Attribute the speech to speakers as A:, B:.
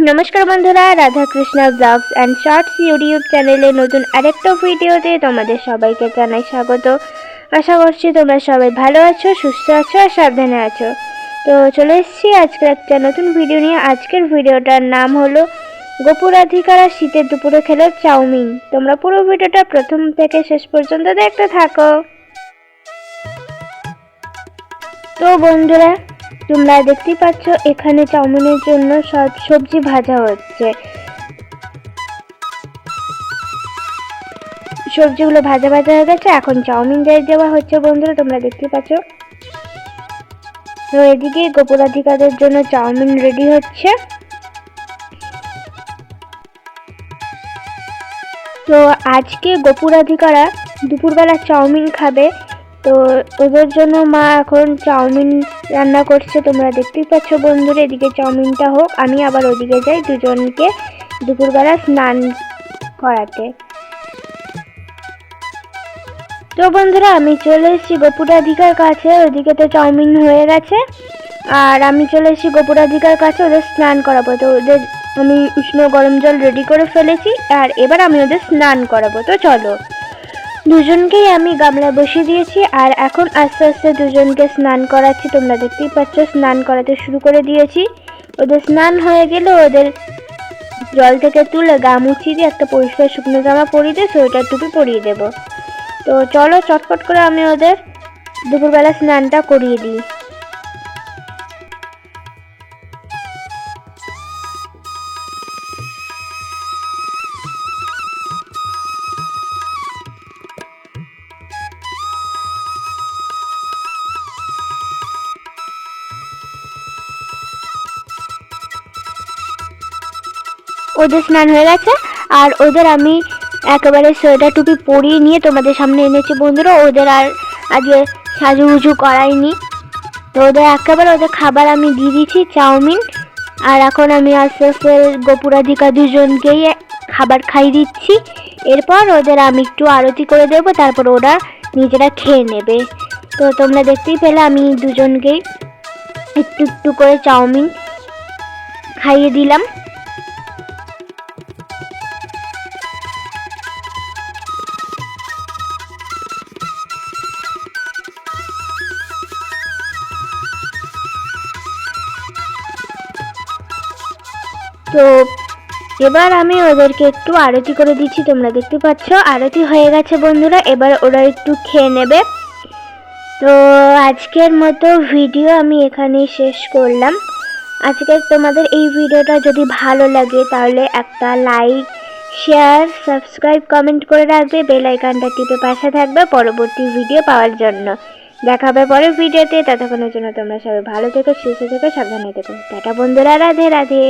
A: নমস্কার বন্ধুরা, Radhakrishna vlogs and shorts YouTube চ্যানেলে নতুন আরেকটা ভিডিওতে তোমাদের সবাইকে জানাই স্বাগত। আশা করছি তোমরা সবাই ভালো আছো, সুস্থ আছো আর সাবধানে আছো। তো চলে এসেছি আজকে একটা নতুন ভিডিও নিয়ে। আজকের ভিডিওটার নাম হলো গোপু রাধিকারা শীতের দুপুরে খেলো চাউমিন। তোমরা পুরো ভিডিওটা প্রথম থেকে শেষ পর্যন্ত দেখতে থাকো। তো বন্ধুরা, তোমরা দেখতেই পাচ্ছ এখানে চাউমিনের জন্য সব সবজি ভাজা হচ্ছে। সবজিগুলো ভাজা ভাজা হয়ে গেছে, এখন চাউমিন দিয়ে দেওয়া হচ্ছে বন্ধুরা, তোমরা দেখতেই পাচ্ছ। তো এদিকে গোপু রাধিকাদের জন্য চাউমিন রেডি হচ্ছে। তো আজকে গোপু রাধিকারা দুপুরবেলা চাউমিন খাবে, তো ওদের জন্য মা এখন চাউমিন রান্না করছে। তোমরা দেখতেই পাচ্ছ বন্ধুরা, এদিকে চাউমিনটা হোক, আমি আবার ওদিকে যাই দুজনকে দুপুরবেলা স্নান করাতে। তো বন্ধুরা, আমি চলে এসেছি গোপু রাধিকার কাছে। ওদিকে তো চাউমিন হয়ে গেছে আর আমি চলে এসেছি গোপু রাধিকার কাছে ওদের স্নান করাবো। তো ওদের আমি উষ্ণ গরম জল রেডি করে ফেলেছি আর এবার আমি ওদের স্নান করাবো। তো চলো, দুজনকেই আমি গামলা বসিয়ে দিয়েছি আর এখন আস্তে আস্তে দুজনকে স্নান করাচ্ছি। তোমরা দেখতেই পাচ্ছ স্নান করাতে শুরু করে দিয়েছি। ওদের স্নান হয়ে গেলে ওদের জল থেকে তুলে গা মুছিয়ে দিয়ে একটা পরিষ্কার শুকনো জামা পরিয়ে দিয়ে সোয়েটার টুপি পরিয়ে দেবো। তো চলো চটপট করে আমি ওদের দুপুরবেলা স্নানটা করিয়ে দিই। ওদের স্নান হয়ে গেছে আর ওদের আমি একেবারে সোয়েটার টুপি পরিয়ে নিয়ে তোমাদের সামনে এনেছি বন্ধুরা। ওদের আর আজকে সাজুগুজু করাইনি। তো ওদের একেবারে ওদের খাবার আমি দিয়ে দিচ্ছি চাউমিন। আর এখন আমি আস্তে আস্তে গোপু রাধিকা দুজনকেই খাবার খাইয়ে দিচ্ছি। এরপর ওদের আমি একটু আরতি করে দেবো, তারপর ওরা নিজেরা খেয়ে নেবে। তো তোমরা দেখতেই পেলে আমি দুজনকেই একটু একটু করে চাউমিন খাইয়ে দিলাম। তো এবার আমি ওদেরকে একটু আরতি করে দিচ্ছি। তোমরা দেখতে পাচ্ছ আরতি হয়ে গেছে বন্ধুরা, এবার ওরা একটু খেয়ে নেবে। তো আজকের মতো ভিডিও আমি এখানেই শেষ করলাম। আজকে তোমাদের এই ভিডিওটা যদি ভালো লাগে তাহলে একটা লাইক, শেয়ার, সাবস্ক্রাইব, কমেন্ট করে রাখবে। বেল আইকনটা টিপে পাশে থাকবে পরবর্তী ভিডিও পাওয়ার জন্য। দেখা হবে পরের ভিডিওতে। ততক্ষণের জন্য তোমরা সবাই ভালো থেকো, সুস্থ থেকো, সাবধানে থেকো। টাটা বন্ধুরা, রাধে রাধে।